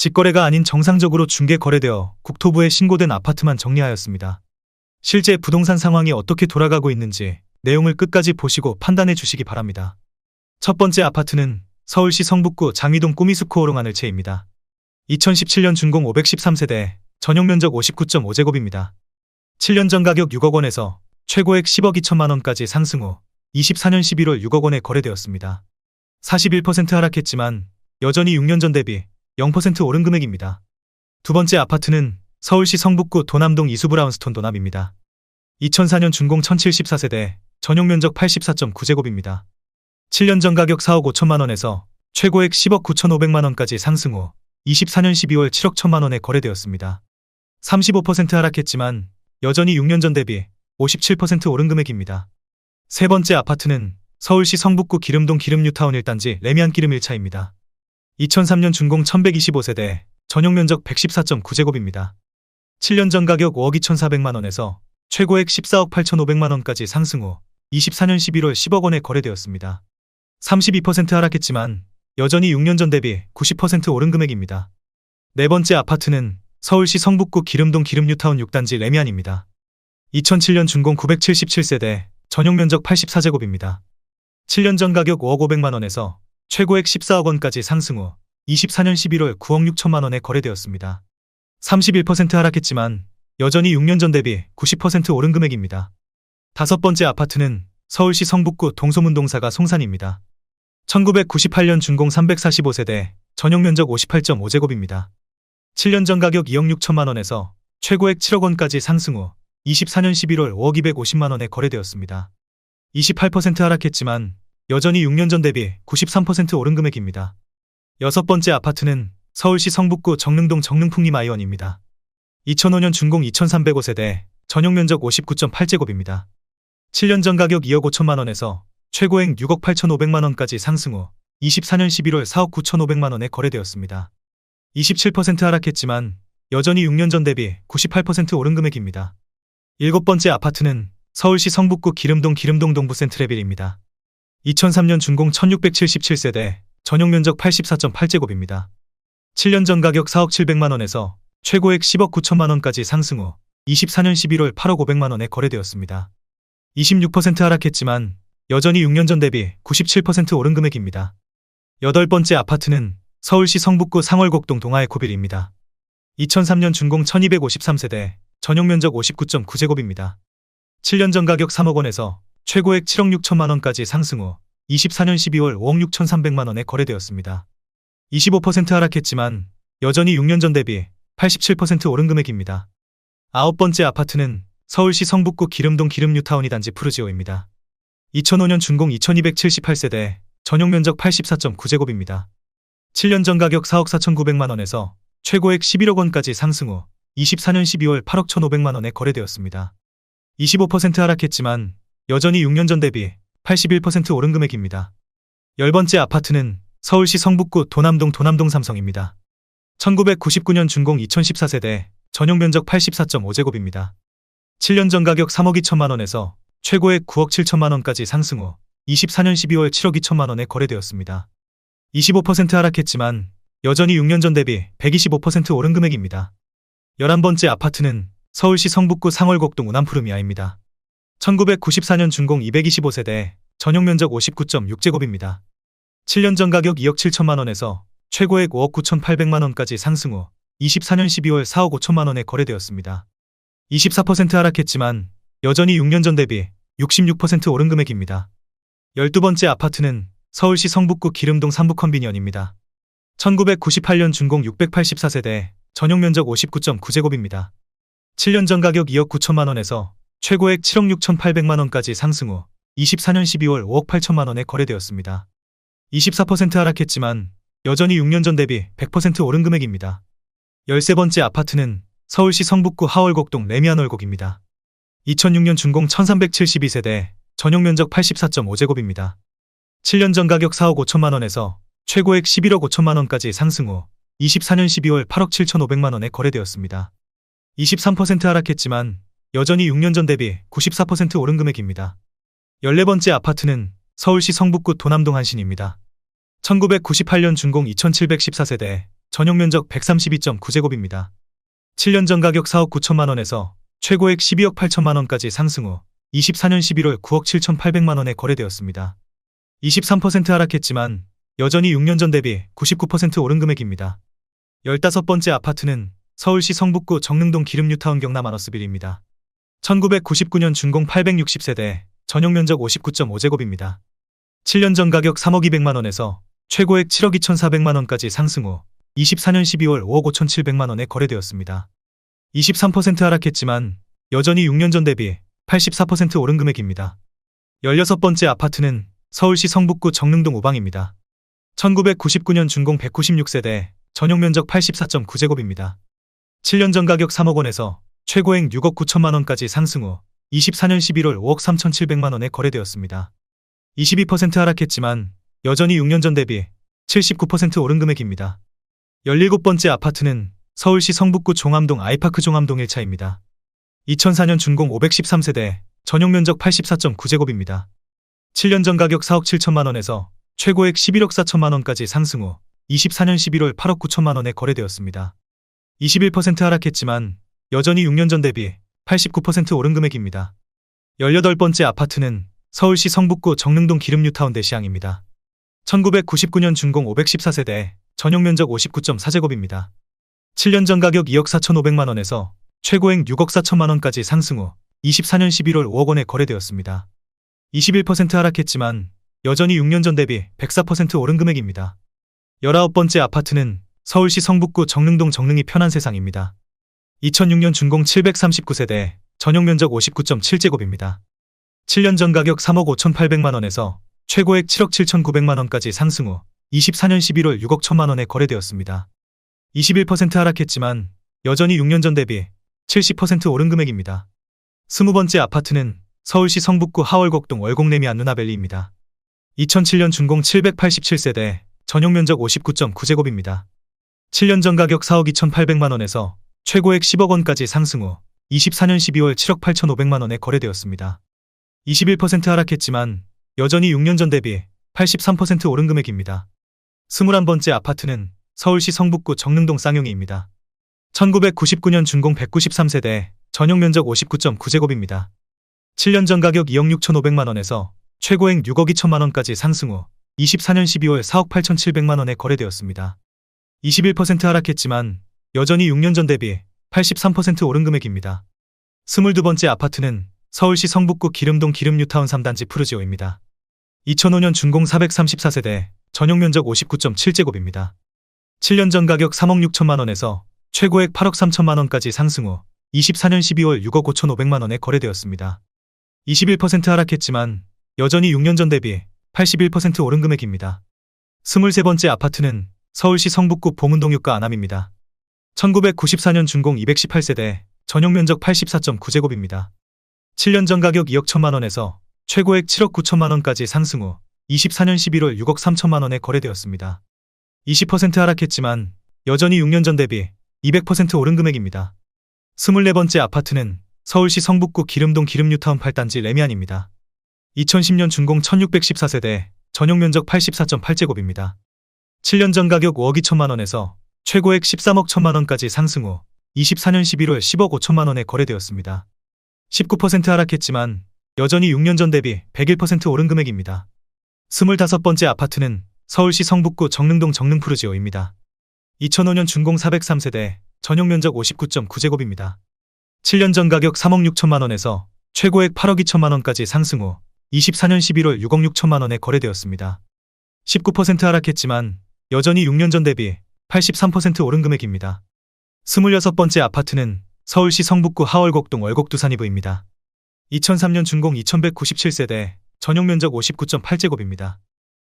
직거래가 아닌 정상적으로 중개 거래되어 국토부에 신고된 아파트만 정리하였습니다. 실제 부동산 상황이 어떻게 돌아가고 있는지 내용을 끝까지 보시고 판단해 주시기 바랍니다. 첫 번째 아파트는 서울시 성북구 장위동 꾸미스코 오롱하늘채입니다. 2017년 준공 513세대, 전용 면적 59.5제곱입니다. 7년 전 가격 6억 원에서 최고액 10억 2천만 원까지 상승 후 24년 11월 6억 원에 거래되었습니다. 41% 하락했지만 여전히 6년 전 대비 0% 오른 금액입니다. 두 번째 아파트는 서울시 성북구 도남동 이수브라운스톤 도남입니다. 2004년 준공 1074세대, 전용 면적 84.9제곱입니다. 7년 전 가격 4억 5천만 원에서 최고액 10억 9,500만 원까지 상승 후 24년 12월 7억 1천만 원에 거래되었습니다. 35% 하락했지만 여전히 6년 전 대비 57% 오른 금액입니다. 세 번째 아파트는 서울시 성북구 기름동 기름뉴타운 1단지 레미안 기름 1차입니다. 2003년 준공 1125세대, 전용 면적 114.9제곱입니다. 7년 전 가격 5억 2,400만 원에서 최고액 14억 8,500만 원까지 상승 후 24년 11월 10억 원에 거래되었습니다. 32% 하락했지만 여전히 6년 전 대비 90% 오른 금액입니다. 네 번째 아파트는 서울시 성북구 기름동 기름뉴타운 6단지 레미안입니다. 2007년 준공 977세대, 전용 면적 84제곱입니다. 7년 전 가격 5억 500만 원에서 최고액 14억 원까지 상승 후 24년 11월 9억 6천만 원에 거래되었습니다. 31% 하락했지만 여전히 6년 전 대비 90% 오른 금액입니다. 다섯 번째 아파트는 서울시 성북구 동소문동사가 송산입니다. 1998년 준공 345세대, 전용 면적 58.5제곱입니다. 7년 전 가격 2억 6천만 원에서 최고액 7억 원까지 상승 후 24년 11월 5억 250만 원에 거래되었습니다. 28% 하락했지만 여전히 6년 전 대비 93% 오른 금액입니다. 여섯 번째 아파트는 서울시 성북구 정릉동 정릉풍림 아이원입니다. 2005년 준공 2305세대, 전용 면적 59.8제곱입니다. 7년 전 가격 2억 5천만 원에서 최고액 6억 8,500만 원까지 상승 후 24년 11월 4억 9,500만 원에 거래되었습니다. 27% 하락했지만 여전히 6년 전 대비 98% 오른 금액입니다. 일곱 번째 아파트는 서울시 성북구 기름동 동부센트레빌입니다. 2003년 준공 1677세대, 전용 면적 84.8제곱입니다. 7년 전 가격 4억 700만 원에서 최고액 10억 9천만 원까지 상승 후 24년 11월 8억 500만 원에 거래되었습니다. 26% 하락했지만 여전히 6년 전 대비 97% 오른 금액입니다. 여덟 번째 아파트는 서울시 성북구 상월곡동 동아에코빌입니다. 2003년 준공 1253세대, 전용 면적 59.9제곱입니다. 7년 전 가격 3억 원에서 최고액 7억 6천만 원까지 상승 후 24년 12월 5억 6,300만 원에 거래되었습니다. 25% 하락했지만 여전히 6년 전 대비 87% 오른 금액입니다. 아홉 번째 아파트는 서울시 성북구 기름동 기름뉴타운 2단지 푸르지오입니다. 2005년 준공 2278세대, 전용 면적 84.9제곱입니다. 7년 전 가격 4억 4,900만 원에서 최고액 11억 원까지 상승 후 24년 12월 8억 1,500만 원에 거래되었습니다. 25% 하락했지만 여전히 6년 전 대비 81% 오른 금액입니다. 열 번째 아파트는 서울시 성북구 도남동 삼성입니다. 1999년 준공 2014세대, 전용 면적 84.5제곱입니다. 7년 전 가격 3억 2천만 원에서 최고액 9억 7천만 원까지 상승 후 24년 12월 7억 2천만 원에 거래되었습니다. 25% 하락했지만 여전히 6년 전 대비 125% 오른 금액입니다. 11번째 아파트는 서울시 성북구 상월곡동 운암푸르미아입니다. 1994년 준공 225세대, 전용 면적 59.6제곱입니다. 7년 전 가격 2억 7천만 원에서 최고액 5억 9,800만 원까지 상승 후 24년 12월 4억 5천만 원에 거래되었습니다. 24% 하락했지만 여전히 6년 전 대비 66% 오른 금액입니다. 12번째 아파트는 서울시 성북구 기름동 삼북컨비니언입니다. 1998년 준공 684세대, 전용 면적 59.9제곱입니다. 7년 전 가격 2억 9천만 원에서 최고액 7억 6,800만 원까지 상승 후 24년 12월 5억 8천만 원에 거래되었습니다. 24% 하락했지만 여전히 6년 전 대비 100% 오른 금액입니다. 13번째 아파트는 서울시 성북구 하월곡동 레미안월곡입니다. 2006년 준공 1372세대, 전용 면적 84.5제곱입니다. 7년 전 가격 4억 5천만 원에서 최고액 11억 5천만 원까지 상승 후 24년 12월 8억 7,500만 원에 거래되었습니다. 23% 하락했지만 여전히 6년 전 대비 94% 오른 금액입니다. 14번째 아파트는 서울시 성북구 도남동 한신입니다. 1998년 준공 2714세대, 전용 면적 132.9제곱입니다. 7년 전 가격 4억 9천만 원에서 최고액 12억 8천만 원까지 상승 후 24년 11월 9억 7,800만 원에 거래되었습니다. 23% 하락했지만 여전히 6년 전 대비 99% 오른 금액입니다. 15번째 아파트는 서울시 성북구 정릉동 기름뉴타운 경남 아너스빌입니다. 1999년 준공 860세대, 전용 면적 59.5제곱입니다. 7년 전 가격 3억 200만 원에서 최고액 7억 2,400만 원까지 상승 후 24년 12월 5억 5,700만 원에 거래되었습니다. 23% 하락했지만 여전히 6년 전 대비 84% 오른 금액입니다. 16번째 아파트는 서울시 성북구 정릉동 우방입니다. 1999년 준공 196세대, 전용 면적 84.9제곱입니다. 7년 전 가격 3억 원에서 최고액 6억 9천만 원까지 상승 후 24년 11월 5억 3,700만 원에 거래되었습니다. 22% 하락했지만 여전히 6년 전 대비 79% 오른 금액입니다. 17번째 아파트는 서울시 성북구 종암동 아이파크 종암동 1차입니다. 2004년 준공 513세대, 전용 면적 84.9제곱입니다. 7년 전 가격 4억 7천만 원에서 최고액 11억 4천만 원까지 상승 후 24년 11월 8억 9천만 원에 거래되었습니다. 21% 하락했지만 여전히 6년 전 대비 89% 오른 금액입니다. 18번째 아파트는 서울시 성북구 정릉동 기름뉴타운 대시항입니다. 1999년 준공 514세대, 전용 면적 59.4제곱입니다. 7년 전 가격 2억 4,500만 원에서 최고액 6억 4천만 원까지 상승 후 24년 11월 5억 원에 거래되었습니다. 21% 하락했지만 여전히 6년 전 대비 104% 오른 금액입니다. 19번째 아파트는 서울시 성북구 정릉동 정릉이 편한 세상입니다. 2006년 준공 739세대, 전용 면적 59.7제곱입니다. 7년 전 가격 3억 5,800만 원에서 최고액 7억 7,900만 원까지 상승 후 24년 11월 6억 1천만 원에 거래되었습니다. 21% 하락했지만 여전히 6년 전 대비 70% 오른 금액입니다. 20번째 아파트는 서울시 성북구 하월곡동 월곡내미 안누나밸리입니다. 2007년 준공 787세대, 전용 면적 59.9제곱입니다. 7년 전 가격 4억 2,800만 원에서 최고액 10억 원까지 상승 후 24년 12월 7억 8,500만 원에 거래되었습니다. 21% 하락했지만 여전히 6년 전 대비 83% 오른 금액입니다. 21번째 아파트는 서울시 성북구 정릉동 쌍용이입니다. 1999년 준공 193세대, 전용 면적 59.9제곱입니다. 7년 전 가격 2억 6,500만 원에서 최고액 6억 2천만 원까지 상승 후 24년 12월 4억 8,700만 원에 거래되었습니다. 21% 하락했지만 여전히 6년 전 대비 83% 오른 금액입니다. 22번째 아파트는 서울시 성북구 기름동 기름뉴타운 3단지 푸르지오입니다. 2005년 준공 434세대, 전용 면적 59.7제곱입니다. 7년 전 가격 3억 6천만 원에서 최고액 8억 3천만 원까지 상승 후 24년 12월 6억 5,500만 원에 거래되었습니다. 21% 하락했지만 여전히 6년 전 대비 81% 오른 금액입니다. 23번째 아파트는 서울시 성북구 봉은동 육가 안암입니다. 1994년 준공 218세대, 전용 면적 84.9제곱입니다. 7년 전 가격 2억 1천만 원에서 최고액 7억 9천만 원까지 상승 후 24년 11월 6억 3천만 원에 거래되었습니다. 20% 하락했지만 여전히 6년 전 대비 200% 오른 금액입니다. 24번째 아파트는 서울시 성북구 기름동 기름뉴타운 8단지 레미안입니다. 2010년 준공 1614세대, 전용 면적 84.8제곱입니다. 7년 전 가격 5억 2천만 원에서 최고액 13억 1천만 원까지 상승 후 24년 11월 10억 5천만 원에 거래되었습니다. 19% 하락했지만 여전히 6년 전 대비 101% 오른 금액입니다. 25번째 아파트는 서울시 성북구 정릉동 정릉푸르지오입니다. 2005년 준공 403세대, 전용 면적 59.9제곱입니다. 7년 전 가격 3억 6천만 원에서 최고액 8억 2천만 원까지 상승 후 24년 11월 6억 6천만 원에 거래되었습니다. 19% 하락했지만 여전히 6년 전 대비 83% 오른 금액입니다. 26번째 아파트는 서울시 성북구 하월곡동 월곡두산이브입니다. 2003년 준공 2197세대, 전용 면적 59.8제곱입니다.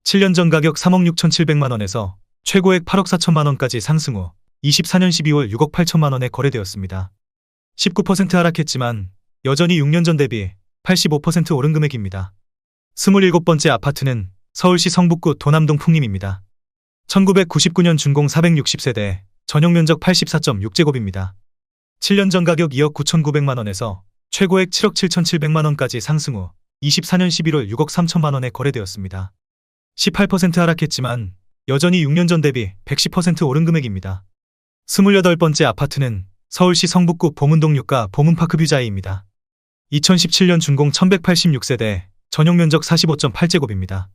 7년 전 가격 3억 6,700만 원에서 최고액 8억 4천만 원까지 상승 후 24년 12월 6억 8천만 원에 거래되었습니다. 19% 하락했지만 여전히 6년 전 대비 85% 오른 금액입니다. 27번째 아파트는 서울시 성북구 도남동 풍림입니다. 1999년 준공 460세대, 전용 면적 84.6제곱입니다. 7년 전 가격 2억 9,900만 원에서 최고액 7억 7,700만 원까지 상승 후 24년 11월 6억 3천만 원에 거래되었습니다. 18% 하락했지만 여전히 6년 전 대비 110% 오른 금액입니다. 28번째 아파트는 서울시 성북구 보문동 유가 보문파크 뷰자이입니다. 2017년 준공 1186세대, 전용 면적 45.8제곱입니다.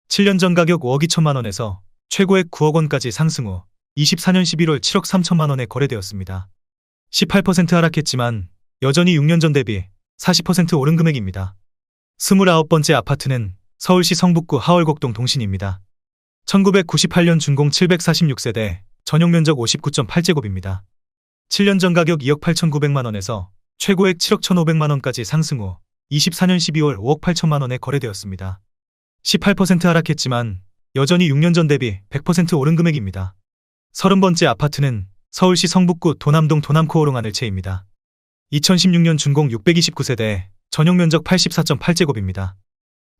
7년 전 가격 5억 2천만 원에서 최고액 9억 원까지 상승 후 24년 11월 7억 3천만 원에 거래되었습니다. 18% 하락했지만 여전히 6년 전 대비 40% 오른 금액입니다. 29번째 아파트는 서울시 성북구 하월곡동 동신입니다. 1998년 준공 746세대, 전용 면적 59.8제곱입니다. 7년 전 가격 2억 8,900만 원에서 최고액 7억 1,500만 원까지 상승 후 24년 12월 5억 8천만 원에 거래되었습니다. 18% 하락했지만 여전히 6년 전 대비 100% 오른 금액입니다. 30번째 아파트는 서울시 성북구 도남동 도남코오롱 하늘채입니다. 2016년 준공 629세대, 전용 면적 84.8제곱입니다.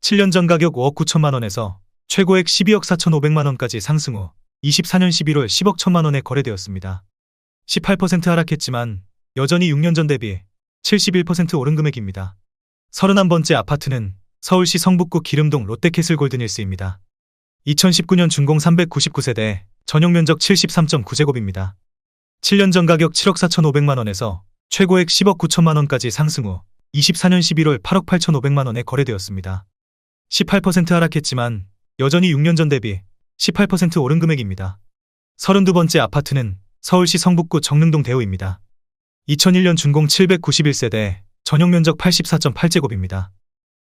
7년 전 가격 5억 9천만 원에서 최고액 12억 4,500만 원까지 상승 후 24년 11월 10억 1천만 원에 거래되었습니다. 18% 하락했지만 여전히 6년 전 대비 71% 오른 금액입니다. 31번째 아파트는 서울시 성북구 기름동 롯데캐슬 골든힐스입니다. 2019년 준공 399세대, 전용 면적 73.9제곱입니다. 7년 전 가격 7억 4,500만 원에서 최고액 10억 9천만 원까지 상승 후 24년 11월 8억 8,500만 원에 거래되었습니다. 18% 하락했지만 여전히 6년 전 대비 18% 오른 금액입니다. 32번째 아파트는 서울시 성북구 정릉동 대우입니다. 2001년 준공 791세대, 전용 면적 84.8제곱입니다.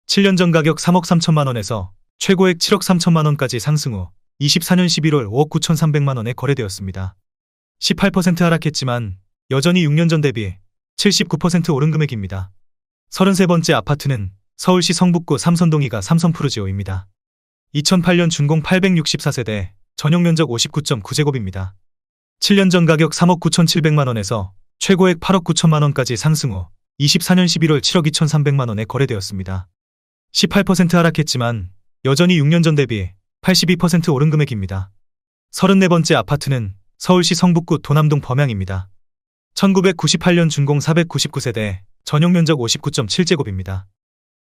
7년 전 가격 3억 3천만 원에서 최고액 7억 3천만 원까지 상승 후 24년 11월 5억 9,300만 원에 거래되었습니다. 18% 하락했지만 여전히 6년 전 대비 79% 오른 금액입니다. 33번째 아파트는 서울시 성북구 삼선동이가 삼성푸르지오입니다. 2008년 준공 864세대, 전용 면적 59.9제곱입니다. 7년 전 가격 3억 9,700만 원에서 최고액 8억 9천만 원까지 상승 후 24년 11월 7억 2,300만 원에 거래되었습니다. 18% 하락했지만 여전히 6년 전 대비 82% 오른 금액입니다. 34번째 아파트는 서울시 성북구 도남동 범양입니다. 1998년 준공 499세대, 전용 면적 59.7제곱입니다.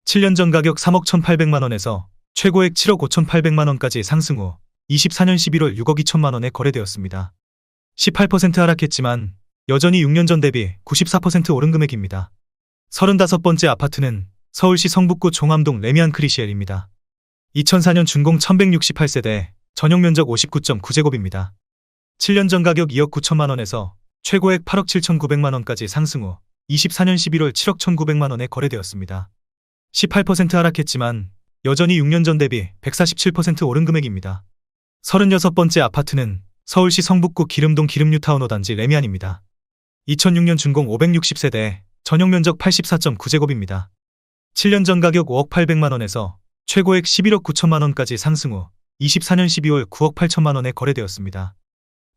7년 전 가격 3억 1,800만 원에서 최고액 7억 5,800만 원까지 상승 후 24년 11월 6억 2천만 원에 거래되었습니다. 18% 하락했지만 여전히 6년 전 대비 94% 오른 금액입니다. 35번째 아파트는 서울시 성북구 종암동 레미안 크리시엘입니다. 2004년 준공 1168세대, 전용 면적 59.9제곱입니다. 7년 전 가격 2억 9천만 원에서 최고액 8억 7,900만 원까지 상승 후 24년 11월 7억 1,900만 원에 거래되었습니다. 18% 하락했지만 여전히 6년 전 대비 147% 오른 금액입니다. 36번째 아파트는 서울시 성북구 기름동 기름뉴타운 5단지 레미안입니다. 2006년 준공 560세대, 전용 면적 84.9제곱입니다. 7년 전 가격 5억 800만 원에서 최고액 11억 9천만 원까지 상승 후 24년 12월 9억 8천만 원에 거래되었습니다.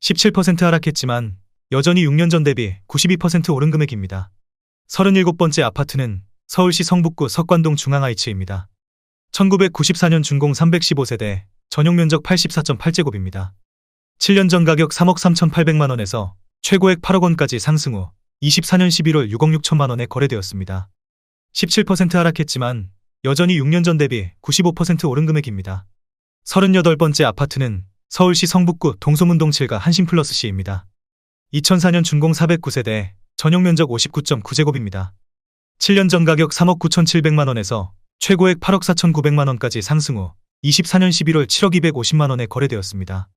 17% 하락했지만 여전히 6년 전 대비 92% 오른 금액입니다. 37번째 아파트는 서울시 성북구 석관동 중앙하이츠입니다. 1994년 준공 315세대, 전용 면적 84.8제곱입니다. 7년 전 가격 3억 3,800만 원에서 최고액 8억 원까지 상승 후 24년 11월 6억 6천만 원에 거래되었습니다. 17% 하락했지만 여전히 6년 전 대비 95% 오른 금액입니다. 38번째 아파트는 서울시 성북구 동소문동 7가 한신플러스C입니다. 2004년 준공 409세대, 전용 면적 59.9제곱입니다. 7년 전 가격 3억 9,700만 원에서 최고액 8억 4,900만 원까지 상승 후 24년 11월 7억 250만 원에 거래되었습니다.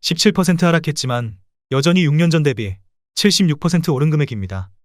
17% 하락했지만 여전히 6년 전 대비 76% 오른 금액입니다.